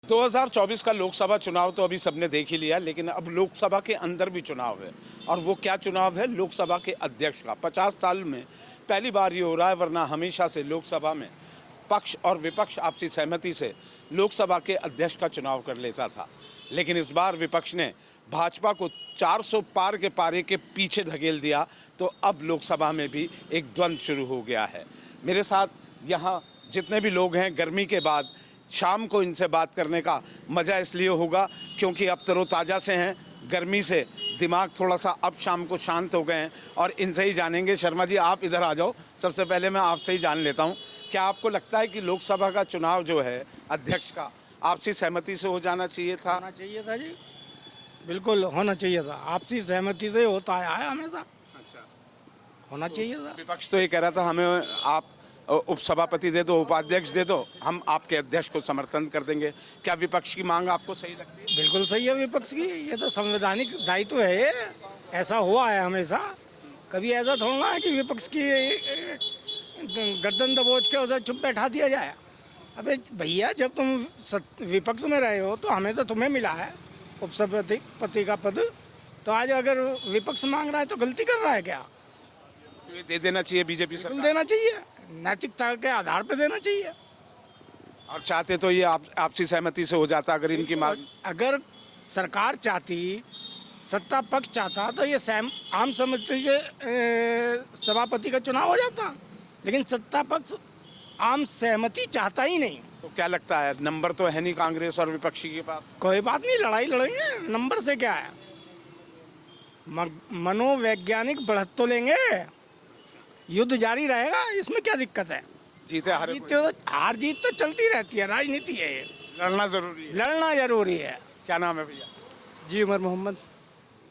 2024 का लोकसभा चुनाव तो अभी सबने देख ही लिया, लेकिन अब लोकसभा के अंदर भी चुनाव है। और वो क्या चुनाव है? लोकसभा के अध्यक्ष का। 50 साल में पहली बार ये हो रहा है, वरना हमेशा से लोकसभा में पक्ष और विपक्ष आपसी सहमति से लोकसभा के अध्यक्ष का चुनाव कर लेता था। लेकिन इस बार विपक्ष ने भाजपा को 400 पार के पारे के पीछे धकेल दिया, तो अब लोकसभा में भी एक द्वंद्व शुरू हो गया है। मेरे साथ यहाँ जितने भी लोग हैं, गर्मी के बाद शाम को इनसे बात करने का मज़ा इसलिए होगा क्योंकि अब तरोताज़ा से हैं, गर्मी से दिमाग थोड़ा सा अब शाम को शांत हो गए हैं और इनसे ही जानेंगे। शर्मा जी, आप इधर आ जाओ। सबसे पहले मैं आपसे ही जान लेता हूं, क्या आपको लगता है कि लोकसभा का चुनाव जो है अध्यक्ष का आपसी सहमति से हो जाना चाहिए था? होना चाहिए था जी, बिल्कुल होना चाहिए था। आपसी सहमति से होता आया है हमेशा। अच्छा, होना चाहिए था। विपक्ष तो ये कह रहा था हमें आप उपसभापति दे दो, उपाध्यक्ष दे दो, हम आपके अध्यक्ष को समर्थन कर देंगे। क्या विपक्ष की मांग आपको सही लगती है? बिल्कुल सही है विपक्ष की, ये तो संवैधानिक दायित्व है। ये ऐसा हुआ है हमेशा, कभी ऐसा थोड़ा है कि विपक्ष की गर्दन दबोच के उसे चुप बैठा दिया जाए। अबे भैया, जब तुम विपक्ष में रहे हो तो हमेशा तुम्हें मिला है उपसभापति का पद, तो आज अगर विपक्ष मांग रहा है तो गलती कर रहा है क्या? तो ये दे देना चाहिए बीजेपी बिल्कुल सरकार। देना चाहिए, नैतिकता के आधार पर देना चाहिए। और चाहते तो ये आपसी सहमति से हो जाता अगर इनकी मांग। अगर सरकार चाहती, सत्ता पक्ष चाहता, तो ये आम सहमति से सभापति का चुनाव हो जाता। लेकिन सत्ता पक्ष आम सहमति चाहता ही नहीं। तो क्या लगता है, नंबर तो है नहीं कांग्रेस और विपक्षी के पास? कोई बात नहीं, लड़ाई लड़ेंगे, नंबर से क्या है। मनोवैज्ञानिक बढ़त तो लेंगे, युद्ध जारी रहेगा, इसमें क्या दिक्कत है? जीते हारे हार जीत तो चलती रहती है, राजनीति है ये। लड़ना जरूरी है। लड़ना जरूरी है। क्या नाम है भैया? जी उमर मोहम्मद।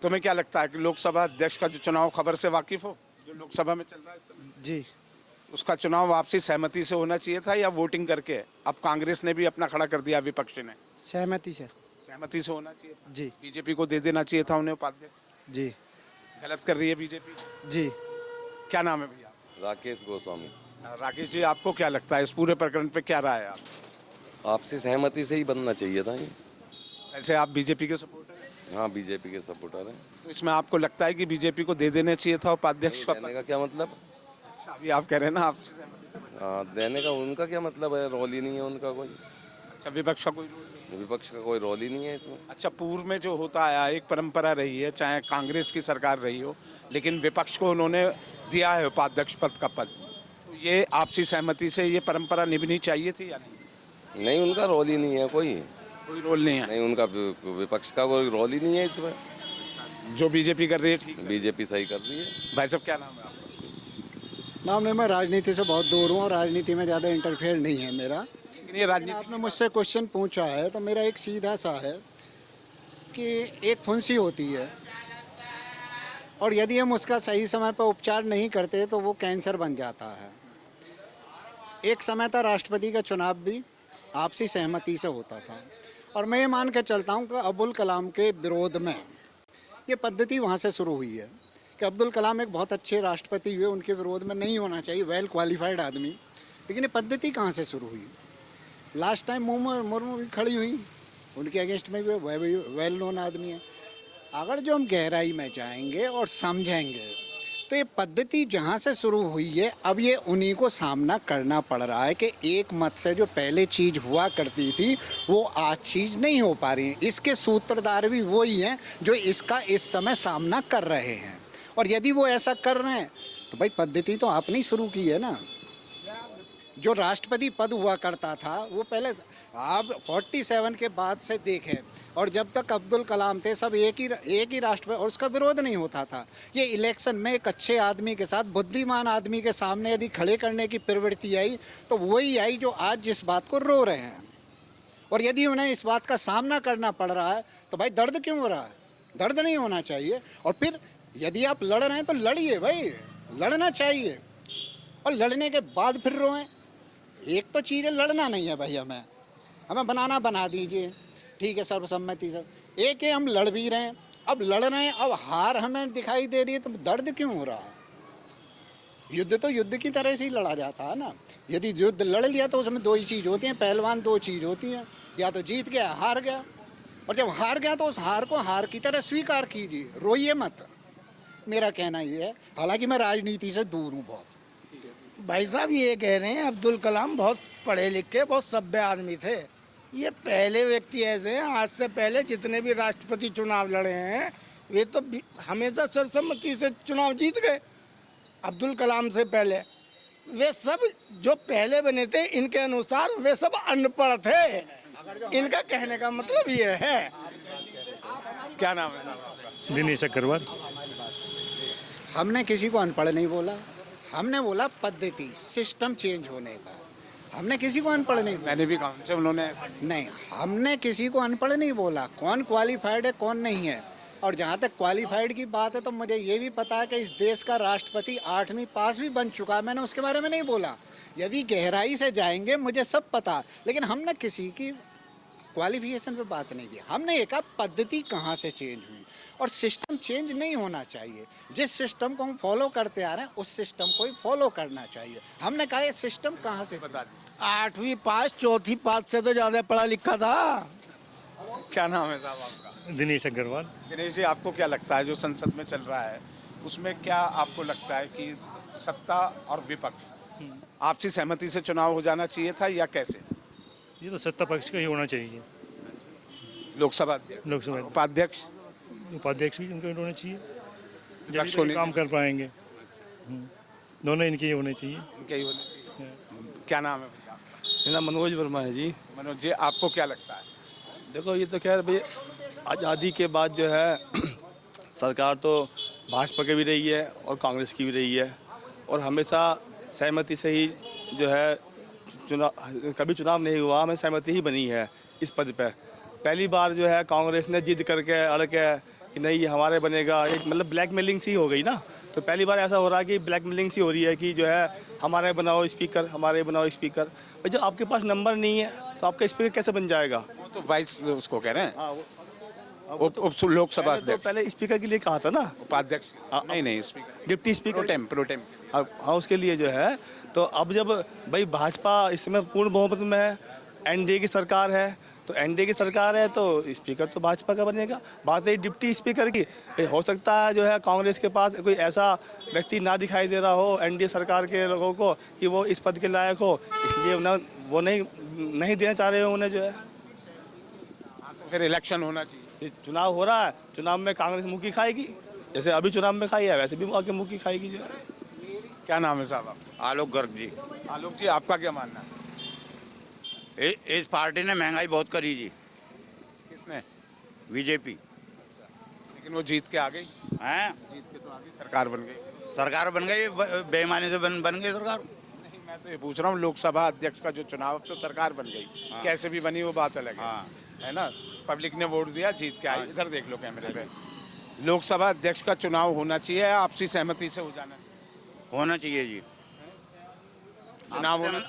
तुम्हें क्या लगता है कि लोकसभा अध्यक्ष का जो चुनाव, खबर से वाकिफ हो, जो लोकसभा में चल रहा है इस समय? जी, उसका चुनाव आपसी सहमति से होना चाहिए था या वोटिंग करके? अब कांग्रेस ने भी अपना खड़ा कर दिया, विपक्ष ने। सहमति से। सहमति से होना चाहिए था। जी बीजेपी को दे देना चाहिए था उन्हें उपाध्यक्ष। जी गलत कर रही है बीजेपी। जी। क्या नाम है भैया? राकेश गोस्वामी। राकेश जी, आपको क्या लगता है इस पूरे प्रकरण पे क्या राय है आप? आपसी सहमति से ही बनना चाहिए था ये। ऐसे आप बीजेपी के सपोर्टर हैं? हाँ, बीजेपी के सपोर्टर हैं। तो इसमें आपको लगता है कि बीजेपी को दे देना चाहिए था उपाध्यक्ष का देने का क्या मतलब? अच्छा, अभी आप कह रहे हैं ना आपसी सहमति से बना। हाँ, देने का उनका क्या मतलब है? रोल ही नहीं है उनका कोई। अच्छा, विपक्ष का कोई रोल नहीं? विपक्ष का कोई रोल ही नहीं है इसमें। अच्छा, पूर्व में जो होता आया एक परंपरा रही है, चाहे कांग्रेस की सरकार रही हो, लेकिन विपक्ष को उन्होंने दिया है उपाध्यक्ष पद का पद। तो ये आपसी सहमति से ये परंपरा निभानी चाहिए थी या नहीं? नहीं, उनका रोल ही नहीं है कोई रोल नहीं है। नहीं, उनका विपक्ष का कोई रोल ही नहीं है इसमें। जो बीजेपी कर रही है ठीक है। बीजेपी सही कर रही है। भाई साहब, क्या नाम है आपका? नाम नहीं, मैं राजनीति से बहुत दूर हूँ और राजनीति में ज़्यादा इंटरफेयर नहीं है मेरा। लेकिन ये राजनीति आपने मुझसे क्वेश्चन पूछा है तो मेरा एक सीधा सा है कि एक फुंसी होती है और यदि हम उसका सही समय पर उपचार नहीं करते तो वो कैंसर बन जाता है। एक समय था राष्ट्रपति का चुनाव भी आपसी सहमति से होता था और मैं ये मान के चलता हूँ कि अब्दुल कलाम के विरोध में ये पद्धति वहाँ से शुरू हुई है कि अब्दुल कलाम एक बहुत अच्छे राष्ट्रपति हुए, उनके विरोध में नहीं होना चाहिए, वेल क्वालिफाइड आदमी। लेकिन ये पद्धति कहाँ से शुरू हुई? लास्ट टाइम मुर्मू भी खड़ी हुई, उनके अगेंस्ट में भी वेल नोन आदमी है। अगर जो हम गहराई में जाएंगे और समझेंगे तो ये पद्धति जहाँ से शुरू हुई है, अब ये उन्हीं को सामना करना पड़ रहा है कि एक मत से जो पहले चीज़ हुआ करती थी वो आज चीज़ नहीं हो पा रही है। इसके सूत्रधार भी वही हैं जो इसका इस समय सामना कर रहे हैं। और यदि वो ऐसा कर रहे हैं तो भाई पद्धति तो आपने ही शुरू की है ना। जो राष्ट्रपति पद हुआ करता था वो पहले आप 47 के बाद से देखें, और जब तक अब्दुल कलाम थे सब एक ही राष्ट्रपति और उसका विरोध नहीं होता था। ये इलेक्शन में एक अच्छे आदमी के साथ बुद्धिमान आदमी के सामने यदि खड़े करने की प्रवृत्ति आई तो वही आई जो आज जिस बात को रो रहे हैं। और यदि उन्हें इस बात का सामना करना पड़ रहा है तो भाई दर्द क्यों हो रहा है? दर्द नहीं होना चाहिए। और फिर यदि आप लड़ रहे हैं तो लड़िए भाई, लड़ना चाहिए। और लड़ने के बाद फिर रोएं, एक तो चीज़ है लड़ना नहीं है भाई, हमें बनाना बना दीजिए, ठीक है, सर्वसम्मति से। एक है हम लड़ भी रहे हैं, अब लड़ रहे हैं, अब हार हमें दिखाई दे रही है तो दर्द क्यों हो रहा है? युद्ध तो युद्ध की तरह से ही लड़ा जाता है ना। यदि युद्ध लड़ लिया तो उसमें दो ही चीज़ होती हैं, पहलवान दो चीज़ होती हैं, या तो जीत गया हार गया। और जब हार गया तो उस हार को हार की तरह स्वीकार कीजिए, रोइए मत। मेरा कहना ये है, हालांकि मैं राजनीति से दूर हूँ बहुत। भाई साहब ये कह रहे हैं अब्दुल कलाम बहुत पढ़े लिखे बहुत सभ्य आदमी थे। ये पहले व्यक्ति ऐसे हैं, आज से पहले जितने भी राष्ट्रपति चुनाव लड़े हैं वे तो हमेशा सर्वसम्मति से चुनाव जीत गए। अब्दुल कलाम से पहले वे सब जो पहले बने थे इनके अनुसार वे सब अनपढ़ थे। इनका कहने का मतलब ये है। क्या नाम है साहब आपका? दिनेश अग्रवाल। हमने किसी को अनपढ़ नहीं बोला, हमने बोला पद्धति सिस्टम चेंज होने का। हमने किसी को अनपढ़ नहीं बोला। मैंने भी कहा उनसे, उन्होंने नहीं, हमने किसी को अनपढ़ नहीं बोला। कौन क्वालिफाइड है कौन नहीं है। और जहाँ तक क्वालिफाइड की बात है तो मुझे ये भी पता है कि इस देश का राष्ट्रपति 8वीं पास भी बन चुका है। मैंने उसके बारे में नहीं बोला। यदि गहराई से जाएंगे मुझे सब पता, लेकिन हमने किसी की क्वालिफिकेशन पे बात नहीं की। हमने ये कहा पद्धति कहाँ से चेंज हुई, और सिस्टम चेंज नहीं होना चाहिए। जिस सिस्टम को हम फॉलो करते आ रहे हैं उस सिस्टम को ही फॉलो करना चाहिए। हमने कहा ये सिस्टम कहाँ से बता दी। 8वीं पास, 4थी पास से तो ज़्यादा पढ़ा लिखा था। क्या नाम है साहब आपका? दिनेश अग्रवाल। दिनेश जी, आपको क्या लगता है जो संसद में चल रहा है उसमें क्या आपको लगता है कि सत्ता और विपक्ष आपसी सहमति से चुनाव हो जाना चाहिए था या कैसे? ये तो सत्ता पक्ष का ही होना चाहिए। लोकसभा अध्यक्ष, लोकसभा उपाध्यक्ष, उपाध्यक्ष भी इनके होने चाहिए, विपक्ष जब होने काम कर पाएंगे। दोनों इनके ही होने चाहिए। इनके ही होने चाहिए। क्या नाम है भैया? मेरा मनोज वर्मा है जी। मनोज जी, आपको क्या लगता है? देखो ये तो खैर भाई आज़ादी के बाद जो है सरकार तो भाजपा की भी रही है और कांग्रेस की भी रही है, और हमेशा सहमति से ही जो है चुनाव, कभी चुनाव नहीं हुआ, हमें सहमति ही बनी है इस पद पे। पहली बार जो है कांग्रेस ने जिद करके अड़ के कि नहीं ये हमारे बनेगा, एक मतलब ब्लैकमेलिंग सी हो गई ना। तो पहली बार ऐसा हो रहा है कि ब्लैकमेलिंग सी हो रही है कि जो है हमारे बनाओ स्पीकर, हमारे बनाओ स्पीकर। भाई जब आपके पास नंबर नहीं है तो आपका स्पीकर कैसे बन जाएगा? वो तो वाइस उसको कह रहे हैं, हाँ उप लोकसभा पहले तो अध्यक्ष, पहले स्पीकर के लिए कहा था ना, उपाध्यक्ष नहीं स्पीकर, डिप्टी स्पीकर प्रोटेम। हाँ उसके लिए जो है। तो अब जब भाई भाजपा इस समय पूर्ण बहुमत में है, एनडीए की सरकार है, तो एनडीए की सरकार है तो स्पीकर तो भाजपा का बनेगा। बात है डिप्टी स्पीकर की, हो सकता है जो है कांग्रेस के पास कोई ऐसा व्यक्ति ना दिखाई दे रहा हो एनडीए सरकार के लोगों को कि वो इस पद के लायक हो, इसलिए वो नहीं देना चाह रहे हो उन्हें जो है। तो फिर इलेक्शन होना चाहिए। ये चुनाव हो रहा है, चुनाव में कांग्रेस मुँह की खाएगी, जैसे अभी चुनाव में खाई है वैसे भी आगे मुँह की खाएगी जो है। क्या नाम है साहब आपका? आलोक गर्ग जी। आलोक जी, आपका क्या मानना है? इस पार्टी ने महंगाई बहुत करी जी, किसने? बीजेपी लेकिन वो जीत के आ गई, हैं। जीत के तो आ गई, सरकार बन गई। सरकार बन गई, बेईमानी से बन गई सरकार। नहीं, मैं तो ये पूछ रहा हूँ, लोकसभा अध्यक्ष का जो चुनाव तो सरकार बन गई, कैसे भी बनी वो बात अलग है, हाँ। है ना? पब्लिक ने वोट दिया, जीत के आई। इधर देख लो कैमरे पे। लोकसभा अध्यक्ष का चुनाव होना चाहिए या आपसी सहमति से हो जाना चाहिए? होना चाहिए जी। चुनाव होना,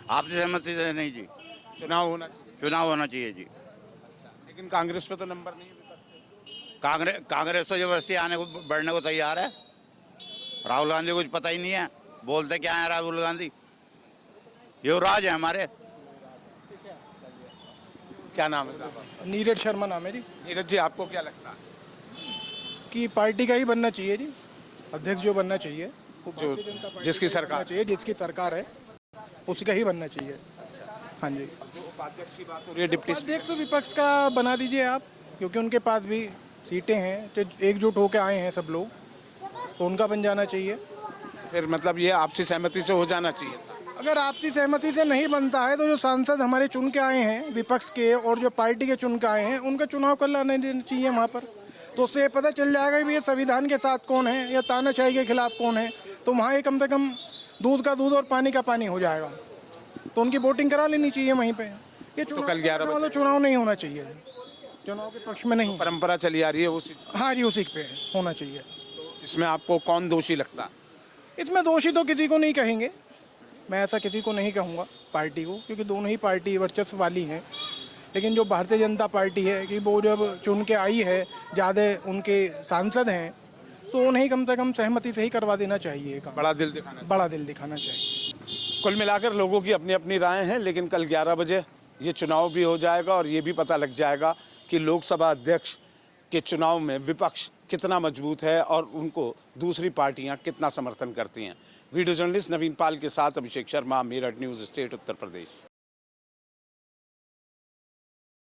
आपसी सहमति से नहीं जी, चुनाव होना चाहिए, चुनाव होना चाहिए जी। लेकिन कांग्रेस पे तो नंबर नहीं है। कांग्रेस तो जबरदस्ती आने को बढ़ने को तैयार है। राहुल गांधी को कुछ पता ही नहीं है, बोलते क्या है राहुल गांधी, युवराज है हमारे। क्या नाम है साहब? नीरज शर्मा नाम है जी। नीरज जी, आपको क्या लगता है कि पार्टी का ही बनना चाहिए जी, अध्यक्ष जो बनना चाहिए वो जो भारतीय जनता पार्टी जिसकी का बनना सरकार चाहिए, जिसकी सरकार है उसका ही बनना चाहिए। हाँ जी, उपाध्यक्ष की बात हो रही है, डिप्टी अध्यक्ष तो विपक्ष का बना दीजिए आप, क्योंकि उनके पास भी सीटें हैं, तो एकजुट होकर आए हैं सब लोग, तो उनका बन जाना चाहिए। फिर मतलब ये आपसी सहमति से हो जाना चाहिए था। अगर आपसी सहमति से नहीं बनता है तो जो सांसद हमारे चुन के आए हैं विपक्ष के और जो पार्टी के चुन के आए हैं उनका चुनाव कर लाने देना चाहिए वहाँ पर, तो उससे पता चल जाएगा कि ये संविधान के साथ कौन है या तानाशाही के खिलाफ कौन है। तो वहाँ ये कम से कम दूध का दूध और पानी का पानी हो जाएगा, तो उनकी वोटिंग करा लेनी चाहिए वहीं पे। ये तो कल 11 बजे चुनाव नहीं होना चाहिए, चुनाव के पक्ष में नहीं। परंपरा चली आ रही है उसी, हाँ जी, उसी पे होना चाहिए। इसमें आपको कौन दोषी लगता है? इसमें दोषी तो किसी को नहीं कहेंगे, मैं ऐसा किसी को नहीं कहूँगा पार्टी को, क्योंकि दोनों ही पार्टी वर्चस्व वाली हैं। लेकिन जो भारतीय जनता पार्टी है कि वो जब चुन के आई है, ज़्यादा उनके सांसद हैं, तो उन्हें कम से कम सहमति से ही करवा देना चाहिए। बड़ा दिल दिखाना बड़ा दिल दिखाना चाहिए। कुल मिलाकर लोगों की अपनी अपनी राय हैं, लेकिन कल 11 बजे ये चुनाव भी हो जाएगा और ये भी पता लग जाएगा कि लोकसभा अध्यक्ष के चुनाव में विपक्ष कितना मजबूत है और उनको दूसरी पार्टियां कितना समर्थन करती हैं। वीडियो जर्नलिस्ट नवीन पाल के साथ अभिषेक शर्मा, मेरठ न्यूज़ स्टेट, उत्तर प्रदेश।